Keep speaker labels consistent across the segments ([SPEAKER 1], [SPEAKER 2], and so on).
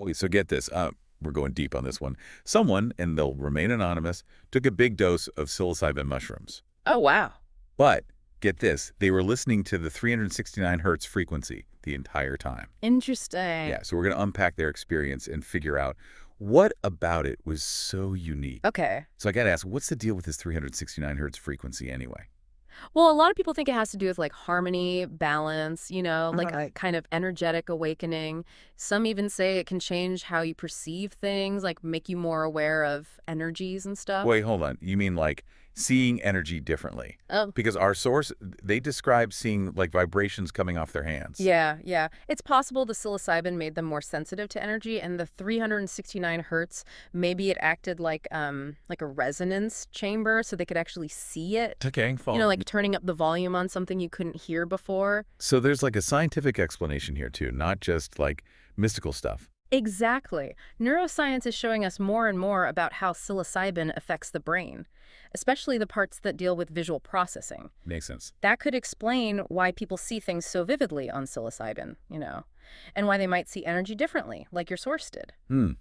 [SPEAKER 1] Wait, so get this. We're going deep on this one. Someone, and they'll remain anonymous, took a big dose of psilocybin mushrooms.
[SPEAKER 2] Oh, wow.
[SPEAKER 1] But get this, they were listening to the 369 hertz frequency the entire time.
[SPEAKER 2] Interesting.
[SPEAKER 1] Yeah, so we're going to unpack their experience and figure out what about it was so unique.
[SPEAKER 2] Okay.
[SPEAKER 1] So I got to ask, what's the deal with this 369 hertz frequency anyway?
[SPEAKER 2] Well, a lot of people think it has to do with like harmony, balance, like a
[SPEAKER 1] Right.
[SPEAKER 2] kind of energetic awakening. Some even say it can change how you perceive things, like make you more aware of energies and stuff.
[SPEAKER 1] Wait, hold on. You mean like seeing energy differently?
[SPEAKER 2] Oh,
[SPEAKER 1] Because our source, they describe seeing like vibrations coming off their hands.
[SPEAKER 2] yeah, yeah. It's possible the psilocybin made them more sensitive to energy, and the 369 hertz, maybe it acted like a resonance chamber, so they could actually see it.
[SPEAKER 1] Okay,
[SPEAKER 2] Like turning up the volume on something you couldn't hear before.
[SPEAKER 1] So there's like a scientific explanation here too, not just like mystical stuff.
[SPEAKER 2] Exactly. Neuroscience is showing us more and more about how psilocybin affects the brain, especially the parts that deal with visual processing.
[SPEAKER 1] Makes sense.
[SPEAKER 2] That could explain why people see things so vividly on psilocybin, and why they might see energy differently, like your source did.
[SPEAKER 1] Hmm,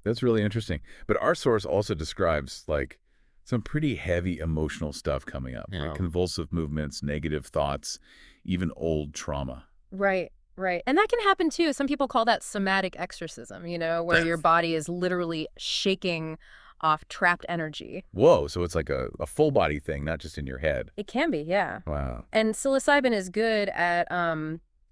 [SPEAKER 1] that's really interesting. But our source also describes like some pretty heavy emotional stuff coming up, like
[SPEAKER 2] Yeah.
[SPEAKER 1] convulsive movements, negative thoughts, even old trauma.
[SPEAKER 2] Right, right. And that can happen too. Some people call that somatic exorcism, where your body is literally shaking off trapped energy.
[SPEAKER 1] Whoa, so it's like a full body thing, not just in your head.
[SPEAKER 2] It can be, yeah.
[SPEAKER 1] Wow.
[SPEAKER 2] And psilocybin is good at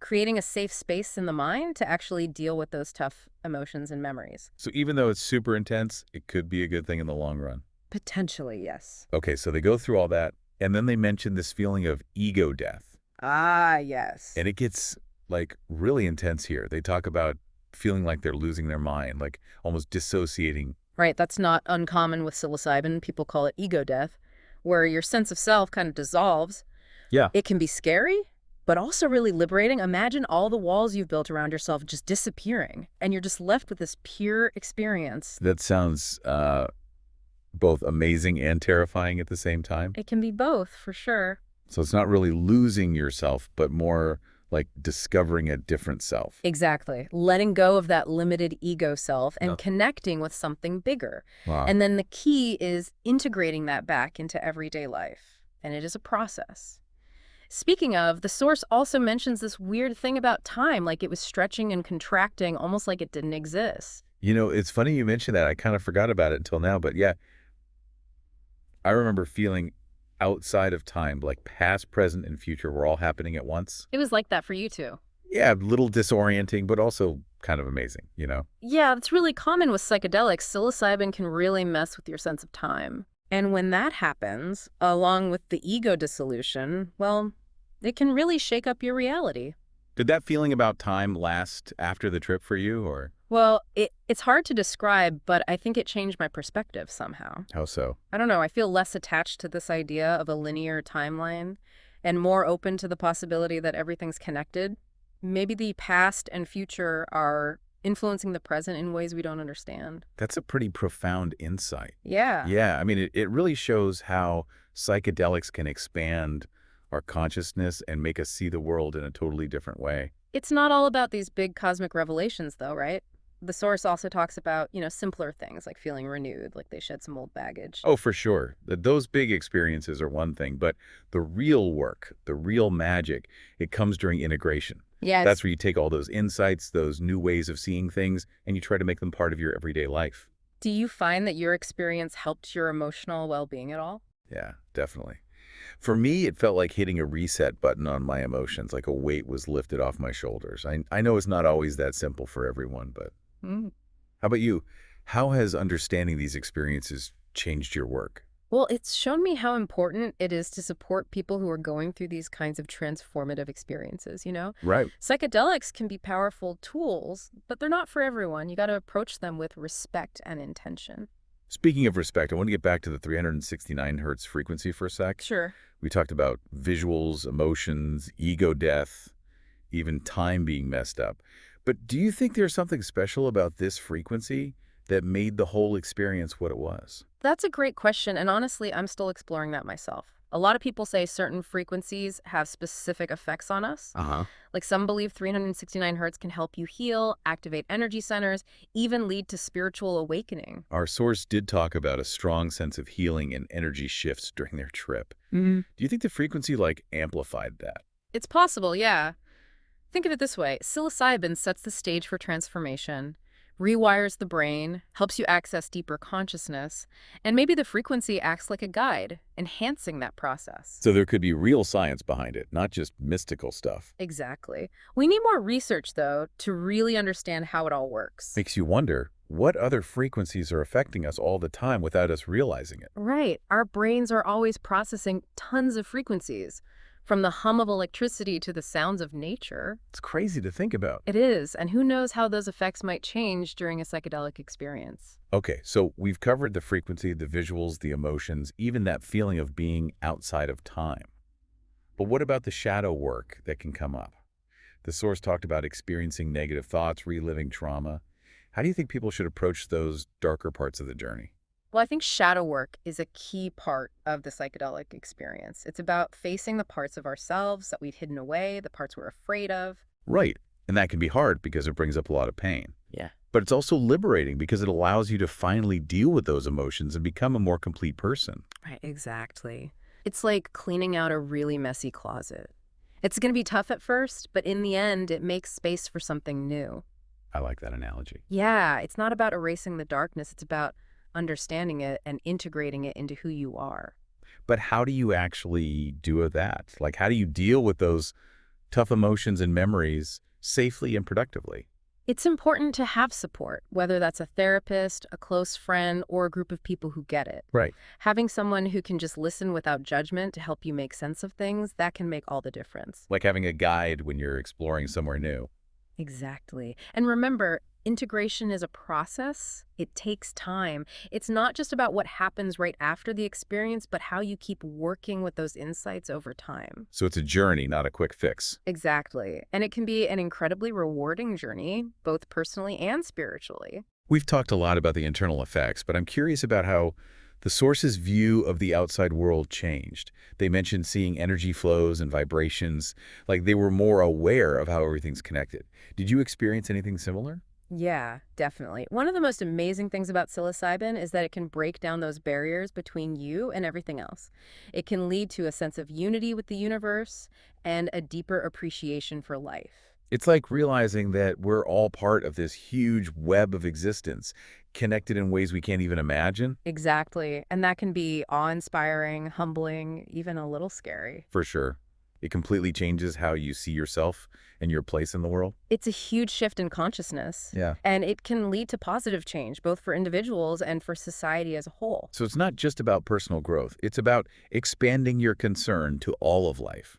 [SPEAKER 2] creating a safe space in the mind to actually deal with those tough emotions and memories.
[SPEAKER 1] So even though it's super intense, it could be a good thing in the long run.
[SPEAKER 2] Potentially, yes.
[SPEAKER 1] Okay, so they go through all that, and then they mention this feeling of ego death.
[SPEAKER 2] Ah, yes.
[SPEAKER 1] And it gets like really intense here. They talk about feeling like they're losing their mind, like almost dissociating.
[SPEAKER 2] Right, that's not uncommon with psilocybin. People call it ego death, where your sense of self kind of dissolves.
[SPEAKER 1] Yeah.
[SPEAKER 2] It can be scary, but also really liberating. Imagine all the walls you've built around yourself just disappearing, and you're just left with this pure experience.
[SPEAKER 1] That sounds both amazing and terrifying at the same time.
[SPEAKER 2] It can be both, for sure.
[SPEAKER 1] So it's not really losing yourself, but more like discovering a different self.
[SPEAKER 2] Exactly. Letting go of that limited ego self and
[SPEAKER 1] Oh.
[SPEAKER 2] connecting with something bigger.
[SPEAKER 1] Wow.
[SPEAKER 2] And then the key is integrating that back into everyday life. And it is a process. Speaking of, the source also mentions this weird thing about time, like it was stretching and contracting almost like it didn't exist.
[SPEAKER 1] It's funny you mentioned that. I kind of forgot about it until now, but yeah, I remember feeling outside of time, like past, present, and future were all happening at once.
[SPEAKER 2] It was like that for you too.
[SPEAKER 1] Yeah, a little disorienting, but also kind of amazing.
[SPEAKER 2] Yeah, that's really common with psychedelics. Psilocybin can really mess with your sense of time. And when that happens, along with the ego dissolution, well, it can really shake up your reality.
[SPEAKER 1] Did that feeling about time last after the trip for you, or
[SPEAKER 2] Well, it's hard to describe, but I think it changed my perspective somehow.
[SPEAKER 1] how so?
[SPEAKER 2] I don't know, I feel less attached to this idea of a linear timeline and more open to the possibility that everything's connected. Maybe the past and future are influencing the present in ways we don't understand.
[SPEAKER 1] That's a pretty profound insight.
[SPEAKER 2] Yeah.
[SPEAKER 1] Yeah, I mean, it really shows how psychedelics can expand our consciousness and make us see the world in a totally different way.
[SPEAKER 2] It's not all about these big cosmic revelations, though, right? The source also talks about, simpler things like feeling renewed, like they shed some old baggage.
[SPEAKER 1] Oh, for sure. Those big experiences are one thing, but the real work, the real magic, it comes during integration.
[SPEAKER 2] Yes.
[SPEAKER 1] That's where you take all those insights, those new ways of seeing things, and you try to make them part of your everyday life.
[SPEAKER 2] Do you find that your experience helped your emotional well-being at all?
[SPEAKER 1] Yeah, definitely. For me, it felt like hitting a reset button on my emotions, like a weight was lifted off my shoulders. I know it's not always that simple for everyone, but
[SPEAKER 2] Mm.
[SPEAKER 1] how about you? How has understanding these experiences changed your work?
[SPEAKER 2] Well, it's shown me how important it is to support people who are going through these kinds of transformative experiences.
[SPEAKER 1] Right.
[SPEAKER 2] Psychedelics can be powerful tools, but they're not for everyone. You got to approach them with respect and intention.
[SPEAKER 1] Speaking of respect, I want to get back to the 369 hertz frequency for a sec.
[SPEAKER 2] Sure.
[SPEAKER 1] We talked about visuals, emotions, ego death, even time being messed up. But do you think there's something special about this frequency that made the whole experience what it was?
[SPEAKER 2] That's a great question, and honestly, I'm still exploring that myself. A lot of people say certain frequencies have specific effects on us.
[SPEAKER 1] Uh-huh.
[SPEAKER 2] Like some believe 369 hertz can help you heal, activate energy centers, even lead to spiritual awakening.
[SPEAKER 1] Our source did talk about a strong sense of healing and energy shifts during their trip.
[SPEAKER 2] Mm.
[SPEAKER 1] Do you think the frequency, amplified that?
[SPEAKER 2] It's possible, yeah. Think of it this way. Psilocybin sets the stage for transformation, rewires the brain, helps you access deeper consciousness, and maybe the frequency acts like a guide, enhancing that process.
[SPEAKER 1] So there could be real science behind it, not just mystical stuff.
[SPEAKER 2] Exactly. We need more research, though, to really understand how it all works.
[SPEAKER 1] Makes you wonder, what other frequencies are affecting us all the time without us realizing it?
[SPEAKER 2] Right. Our brains are always processing tons of frequencies, from the hum of electricity to the sounds of nature.
[SPEAKER 1] It's crazy to think about.
[SPEAKER 2] It is, and who knows how those effects might change during a psychedelic experience.
[SPEAKER 1] Okay, so we've covered the frequency, the visuals, the emotions, even that feeling of being outside of time. But what about the shadow work that can come up? The source talked about experiencing negative thoughts, reliving trauma. How do you think people should approach those darker parts of the journey?
[SPEAKER 2] Well, I think shadow work is a key part of the psychedelic experience. It's about facing the parts of ourselves that we've hidden away, the parts we're afraid of.
[SPEAKER 1] Right, and that can be hard because it brings up a lot of pain.
[SPEAKER 2] Yeah.
[SPEAKER 1] But it's also liberating because it allows you to finally deal with those emotions and become a more complete person.
[SPEAKER 2] Right, exactly. It's like cleaning out a really messy closet. It's going to be tough at first, but in the end, it makes space for something new.
[SPEAKER 1] I like that analogy.
[SPEAKER 2] Yeah, it's not about erasing the darkness. It's about understanding it and integrating it into who you are.
[SPEAKER 1] But how do you actually do that? How do you deal with those tough emotions and memories safely and productively?
[SPEAKER 2] It's important to have support, whether that's a therapist, a close friend, or a group of people who get it.
[SPEAKER 1] Right.
[SPEAKER 2] Having someone who can just listen without judgment to help you make sense of things, that can make all the difference.
[SPEAKER 1] Like having a guide when you're exploring somewhere new.
[SPEAKER 2] Exactly. And remember, integration is a process. It takes time. It's not just about what happens right after the experience, but how you keep working with those insights over time.
[SPEAKER 1] So it's a journey, not a quick fix.
[SPEAKER 2] Exactly. And it can be an incredibly rewarding journey, both personally and spiritually.
[SPEAKER 1] We've talked a lot about the internal effects, but I'm curious about how the source's view of the outside world changed. They mentioned seeing energy flows and vibrations, like they were more aware of how everything's connected. Did you experience anything similar?
[SPEAKER 2] Yeah, definitely. One of the most amazing things about psilocybin is that it can break down those barriers between you and everything else. It can lead to a sense of unity with the universe and a deeper appreciation for life.
[SPEAKER 1] It's like realizing that we're all part of this huge web of existence, connected in ways we can't even imagine.
[SPEAKER 2] Exactly. And that can be awe-inspiring, humbling, even a little scary.
[SPEAKER 1] For sure. It completely changes how you see yourself and your place in the world.
[SPEAKER 2] It's a huge shift in consciousness,
[SPEAKER 1] Yeah.
[SPEAKER 2] and it can lead to positive change, both for individuals and for society as a whole.
[SPEAKER 1] So it's not just about personal growth. It's about expanding your concern to all of life.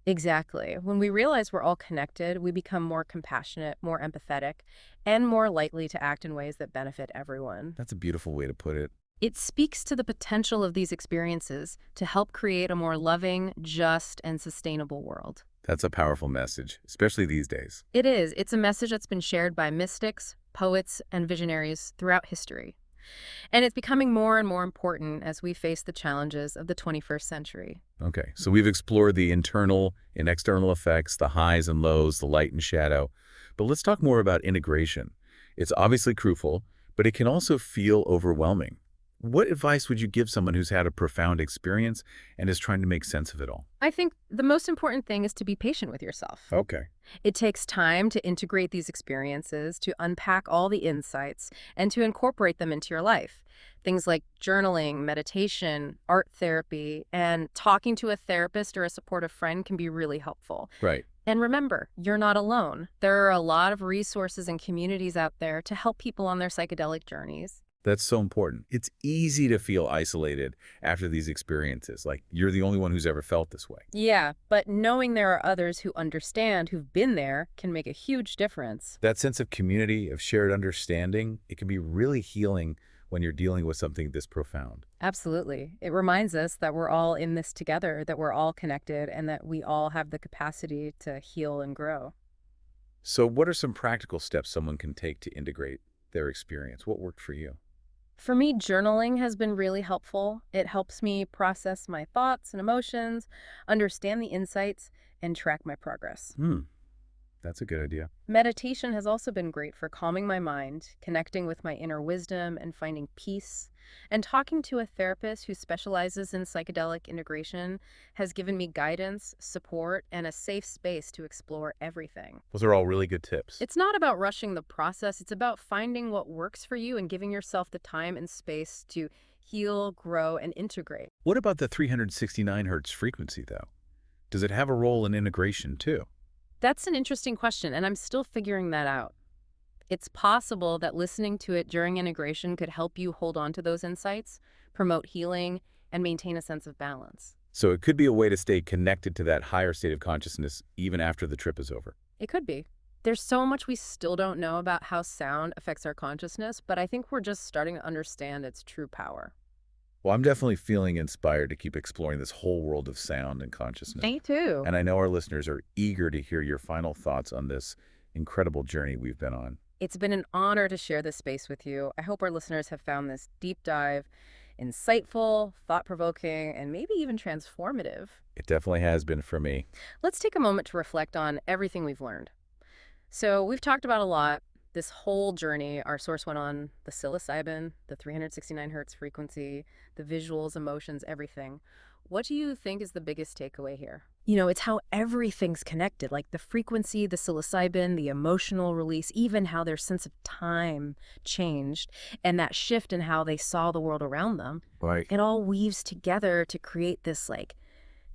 [SPEAKER 2] Exactly. When we realize we're all connected, we become more compassionate, more empathetic, and more likely to act in ways that benefit everyone.
[SPEAKER 1] That's a beautiful way to put it.
[SPEAKER 2] It speaks to the potential of these experiences to help create a more loving, just, and sustainable world.
[SPEAKER 1] That's a powerful message, especially these days.
[SPEAKER 2] It is. It's a message that's been shared by mystics, poets, and visionaries throughout history. And it's becoming more and more important as we face the challenges of the 21st century.
[SPEAKER 1] Okay, so we've explored the internal and external effects, the highs and lows, the light and shadow. But let's talk more about integration. It's obviously crucial, but it can also feel overwhelming. What advice would you give someone who's had a profound experience and is trying to make sense of it all?
[SPEAKER 2] I think the most important thing is to be patient with yourself.
[SPEAKER 1] Okay.
[SPEAKER 2] It takes time to integrate these experiences, to unpack all the insights, and to incorporate them into your life. Things like journaling, meditation, art therapy, and talking to a therapist or a supportive friend can be really helpful.
[SPEAKER 1] Right.
[SPEAKER 2] And remember, you're not alone. There are a lot of resources and communities out there to help people on their psychedelic journeys.
[SPEAKER 1] That's so important. It's easy to feel isolated after these experiences, like you're the only one who's ever felt this way.
[SPEAKER 2] Yeah, but knowing there are others who understand, who've been there, can make a huge difference.
[SPEAKER 1] That sense of community, of shared understanding, it can be really healing when you're dealing with something this profound.
[SPEAKER 2] Absolutely. It reminds us that we're all in this together, that we're all connected, and that we all have the capacity to heal and grow.
[SPEAKER 1] So what are some practical steps someone can take to integrate their experience? What worked for you?
[SPEAKER 2] For me, journaling has been really helpful. It helps me process my thoughts and emotions, understand the insights, and track my progress.
[SPEAKER 1] Hmm, that's a good idea.
[SPEAKER 2] Meditation has also been great for calming my mind, connecting with my inner wisdom, and finding peace. And talking to a therapist who specializes in psychedelic integration has given me guidance, support, and a safe space to explore everything.
[SPEAKER 1] Those are all really good tips.
[SPEAKER 2] It's not about rushing the process, it's about finding what works for you and giving yourself the time and space to heal, grow, and integrate.
[SPEAKER 1] What about the 369 hertz frequency, though? Does it have a role in integration, too?
[SPEAKER 2] That's an interesting question, and I'm still figuring that out. It's possible that listening to it during integration could help you hold on to those insights, promote healing, and maintain a sense of balance.
[SPEAKER 1] So it could be a way to stay connected to that higher state of consciousness even after the trip is over.
[SPEAKER 2] It could be. There's so much we still don't know about how sound affects our consciousness, but I think we're just starting to understand its true power.
[SPEAKER 1] Well, I'm definitely feeling inspired to keep exploring this whole world of sound and consciousness.
[SPEAKER 2] Me too.
[SPEAKER 1] And I know our listeners are eager to hear your final thoughts on this incredible journey we've been on.
[SPEAKER 2] It's been an honor to share this space with you. I hope our listeners have found this deep dive insightful, thought-provoking, and maybe even transformative.
[SPEAKER 1] It definitely has been for me.
[SPEAKER 2] Let's take a moment to reflect on everything we've learned. So we've talked about a lot. This whole journey, our source went on the psilocybin, the 369 hertz frequency, the visuals, emotions, everything. What do you think is the biggest takeaway here? It's how everything's connected, like the frequency, the psilocybin, the emotional release, even how their sense of time changed, and that shift in how they saw the world around them.
[SPEAKER 1] Right.
[SPEAKER 2] It all weaves together to create this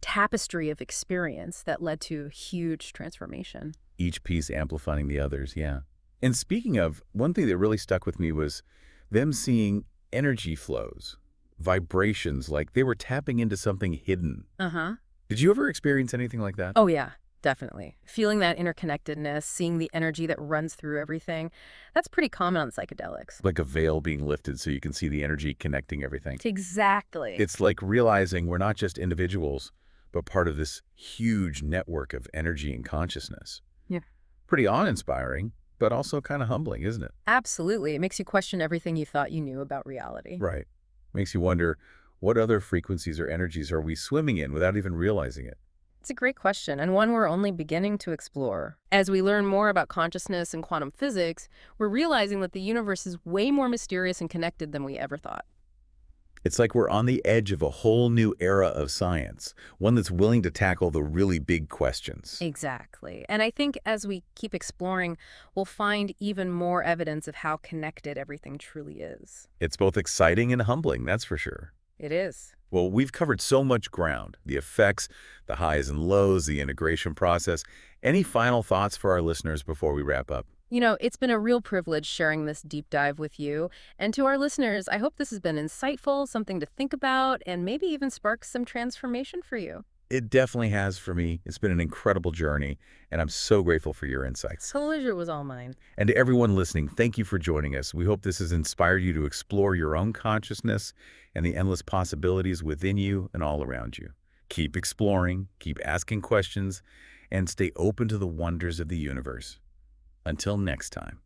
[SPEAKER 2] tapestry of experience that led to huge transformation.
[SPEAKER 1] Each piece amplifying the others, yeah. And speaking of, one thing that really stuck with me was them seeing energy flows, vibrations, like they were tapping into something hidden.
[SPEAKER 2] Uh-huh.
[SPEAKER 1] Did you ever experience anything like that?
[SPEAKER 2] Oh, yeah, definitely. Feeling that interconnectedness, seeing the energy that runs through everything, that's pretty common on psychedelics.
[SPEAKER 1] Like a veil being lifted so you can see the energy connecting everything.
[SPEAKER 2] Exactly.
[SPEAKER 1] It's like realizing we're not just individuals, but part of this huge network of energy and consciousness.
[SPEAKER 2] Yeah.
[SPEAKER 1] Pretty awe-inspiring, but also kind of humbling, isn't it?
[SPEAKER 2] Absolutely. It makes you question everything you thought you knew about reality.
[SPEAKER 1] Right. Makes you wonder, what other frequencies or energies are we swimming in without even realizing it?
[SPEAKER 2] It's a great question, and one we're only beginning to explore. As we learn more about consciousness and quantum physics, we're realizing that the universe is way more mysterious and connected than we ever thought.
[SPEAKER 1] It's like we're on the edge of a whole new era of science, one that's willing to tackle the really big questions.
[SPEAKER 2] Exactly. And I think as we keep exploring, we'll find even more evidence of how connected everything truly is.
[SPEAKER 1] It's both exciting and humbling, that's for sure.
[SPEAKER 2] It is.
[SPEAKER 1] Well, we've covered so much ground, the effects, the highs and lows, the integration process. Any final thoughts for our listeners before we wrap up?
[SPEAKER 2] It's been a real privilege sharing this deep dive with you. And to our listeners, I hope this has been insightful, something to think about, and maybe even spark some transformation for you.
[SPEAKER 1] It definitely has for me. It's been an incredible journey, and I'm so grateful for your insights.
[SPEAKER 2] Pleasure was all mine.
[SPEAKER 1] And to everyone listening, thank you for joining us. We hope this has inspired you to explore your own consciousness and the endless possibilities within you and all around you. Keep exploring, keep asking questions, and stay open to the wonders of the universe. Until next time.